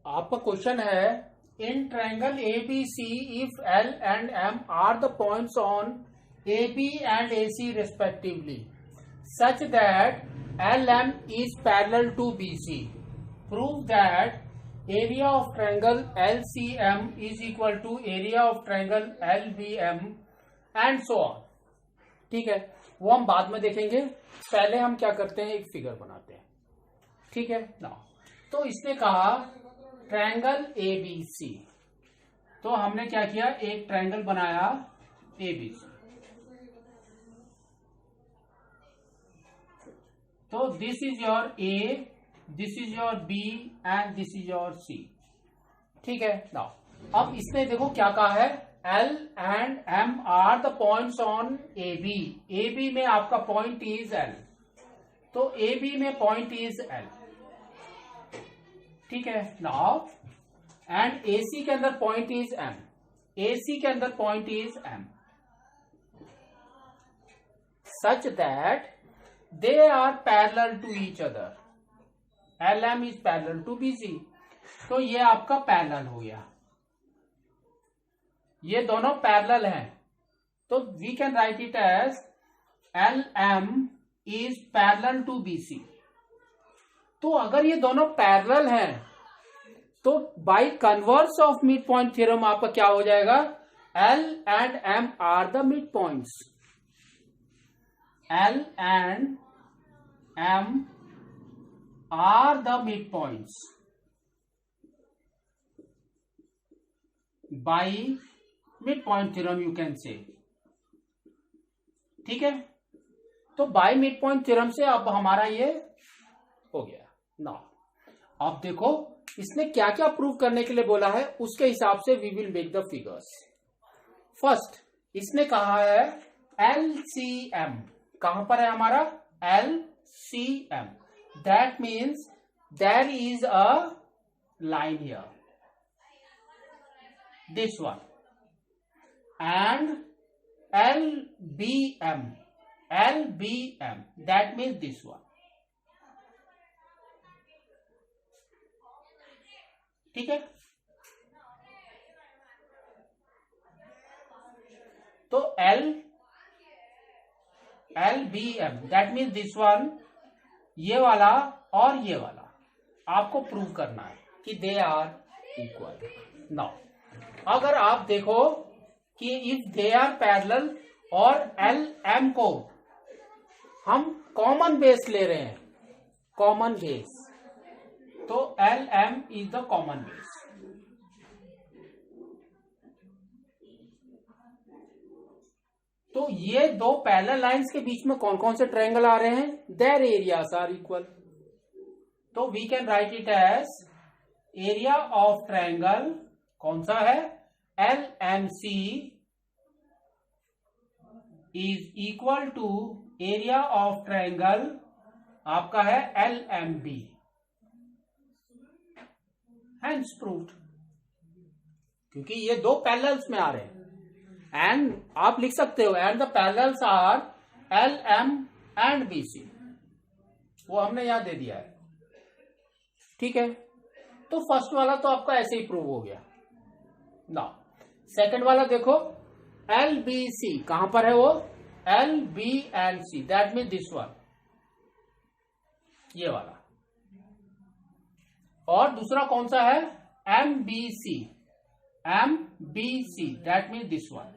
आपका क्वेश्चन है in triangle A B C if L and M are the points on A B and A C respectively such that L M is parallel to B C prove that area of triangle L C M is equal to area of triangle L B M and so on. ठीक है, वो हम बाद में देखेंगे, पहले हम क्या करते हैं एक फिगर बनाते हैं। ठीक है ना, तो इसने कहा ट्रायंगल ए बी सी, तो हमने क्या किया, एक ट्रायंगल बनाया ए बी सी। तो this is your A, this is your B and this is your C. ठीक है ना, अब इसने देखो क्या कहा है, L and M are the points on A B. A B में आपका पॉइंट इज एल, तो ए बी में पॉइंट इज एल। ठीक है, नाउ एंड ए सी के अंदर point is M, A C के अंदर point is M, such that they are parallel to each other. L M is parallel to B C, तो ये आपका पैरेलल हो गया, ये दोनों पैरेलल हैं, तो we can write it as L M is parallel to B C. तो अगर ये दोनों पैरेलल हैं तो by converse of midpoint theorem आपका क्या हो जाएगा, L and M are the midpoints. L and M are the midpoints by midpoint theorem you can say. ठीक है, तो बाय मिड पॉइंट थ्योरम से अब हमारा ये हो गया ना। अब देखो इसने क्या क्या प्रूव करने के लिए बोला है, उसके हिसाब से we will make the figures. First इसने कहा है एल सी एम, कहां पर है हमारा L C M, that means there is a line here, this one, and LBM, LBM, that means this one. ठीक है, तो LBM that means this one, ये वाला और ये वाला आपको प्रूव करना है कि दे आर इक्वल। नाउ अगर आप देखो कि इफ दे आर पैरेलल और एल एम को हम कॉमन बेस ले रहे हैं, कॉमन बेस, तो L M is the common base. तो ये दो पैरेलल लाइंस के बीच में कौन कौन से ट्रायंगल आ रहे हैं, देयर एरियाज आर इक्वल। तो we can write it as area of triangle, कौन सा है, LMC is equal to area of triangle आपका है LMB, hence proved, क्योंकि ये दो पैरेलल्स में आ रहे हैं। एंड आप लिख सकते हो and the parallels are LM and BC, वो हमने यहां दे दिया है। ठीक है, तो फर्स्ट वाला तो आपका ऐसे ही प्रूव हो गया ना। सेकंड वाला देखो LBC, कहां पर है वो, LBLC, that mean this one, ये वाला। और दूसरा कौन सा है, MBC, MBC, that mean this one,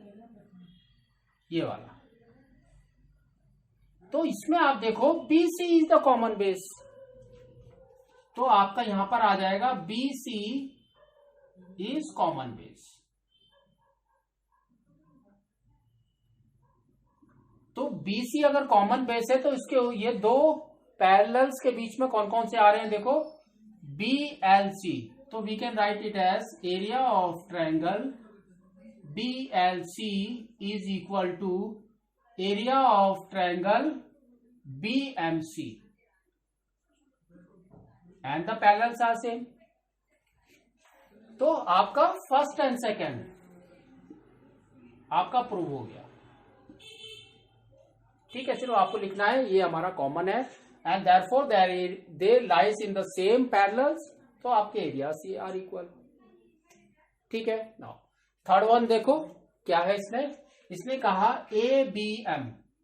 ये वाला। तो इसमें आप देखो BC is the common base, तो आपका यहां पर आ जाएगा BC इज कॉमन बेस। तो BC अगर कॉमन बेस है तो इसके ये दो पैरेलल्स के बीच में कौन कौन से आ रहे हैं, देखो BLC, तो we can write it as area of triangle BLC is equal to area of triangle BMC and the parallels are same. तो आपका फर्स्ट एंड सेकेंड आपका प्रूव हो गया। ठीक है, सिर्फ आपको लिखना है ये हमारा कॉमन है and therefore they lies in the same parallels तो आपके एरिया सी आर इक्वल। ठीक है। नाउ थर्ड वन देखो क्या है, इसने कहा ए बी एम,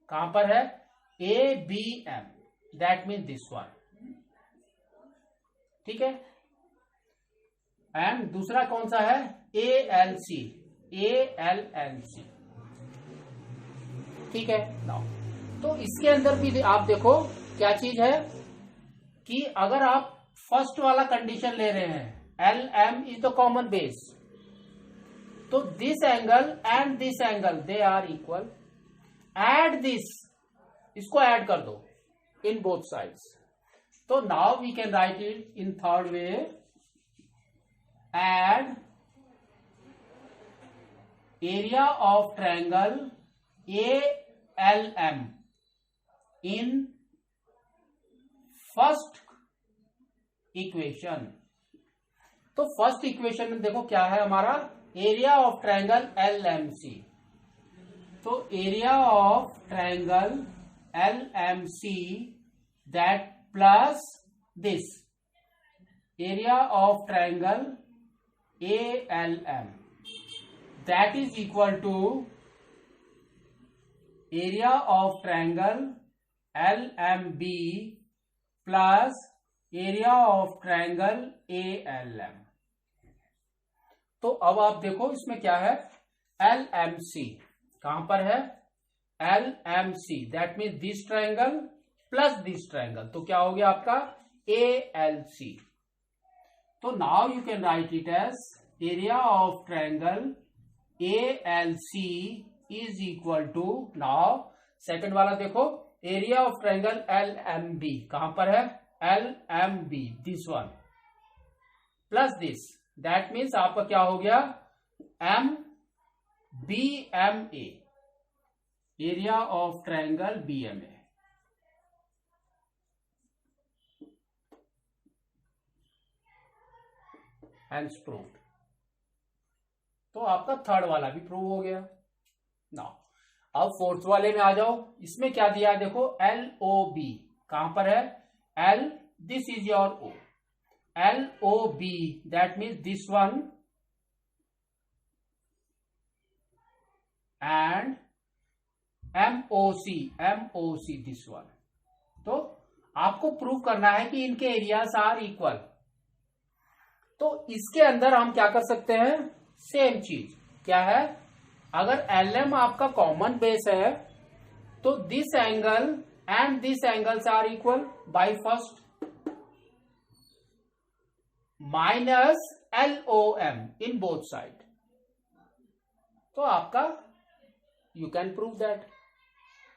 कहां पर है, A B M, that mean this one. ठीक है। एंड दूसरा कौन सा है, A L C, A L L C. ठीक है। नाउ तो इसके अंदर भी आप देखो क्या चीज है कि अगर आप फर्स्ट वाला कंडीशन ले रहे हैं, L M is the common base, तो this angle and this angle they are equal. Add this, इसको ऐड कर दो इन बोथ साइड्स। तो now we can write it in third way, add area of triangle A L M in first equation. तो first equation में देखो क्या है हमारा, area of triangle L M C. तो area of triangle L M C that plus this area of triangle A L M that is equal to area of triangle L M B plus area of triangle A L M. तो अब आप देखो इसमें क्या है, L M सी कहां पर है, L M C that mean this triangle plus this triangle, तो क्या हो गया आपका ए एल सी। तो now you can write it as area of triangle A L C is equal to, now second वाला देखो, area of triangle L M B कहां पर है, L M B this one plus this, that means आपका क्या हो गया, M B M A, area of triangle B M A. Hence proved. तो आपका थर्ड वाला भी प्रूव हो गया। नाउ अब फोर्थ वाले में आ जाओ, इसमें क्या दिया है देखो, एल ओ बी कहां पर है, L this is your O, L O B that means this one and M O C this one. तो आपको प्रूव करना है कि इनके एरियाज आर इक्वल। तो इसके अंदर हम क्या कर सकते हैं, सेम चीज क्या है, अगर एल एम आपका कॉमन बेस है तो this angle and this angles are equal by first minus L O M in both side. तो आपका यू कैन प्रूव दैट,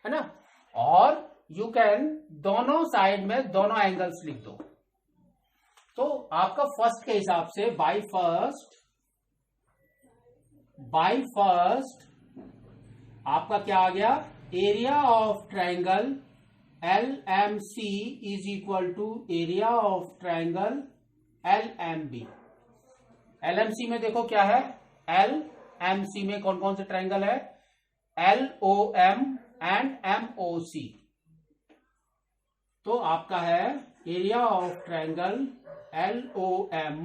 है ना। और यू कैन दोनों साइड में दोनों एंगल्स लिख दो। तो आपका फर्स्ट के हिसाब से बाय फर्स्ट आपका क्या आ गया, area of triangle L M C is equal to area of triangle L M B. L M C में देखो क्या है, एल एम सी में कौन कौन से ट्रायंगल है, L O M and M O C. तो आपका है area of triangle L O M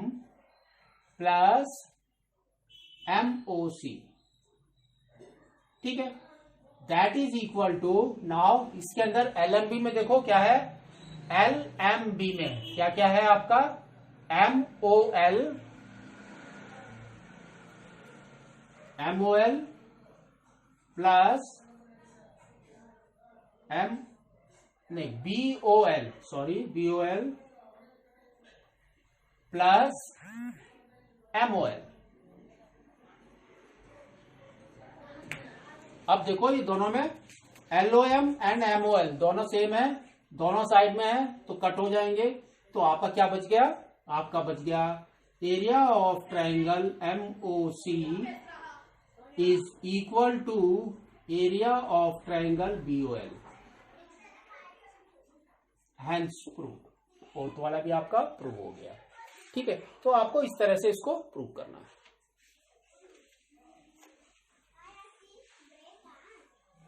plus M O C. ठीक है, that is equal to, now इसके अंदर एल एम बी में देखो क्या है, एल एम बी में क्या क्या है आपका, M O L plus B O L plus M O L. अब देखो ये दोनों में L O M and M O L दोनों सेम है, दोनों साइड में है, तो कट हो जाएंगे। तो आपका क्या बच गया, आपका बच गया area of triangle M O C is equal to area of triangle B O L. Hence prove. Fourth वाला भी आपका प्रूव हो गया। ठीक है, तो आपको इस तरह से इसको प्रूव करना है।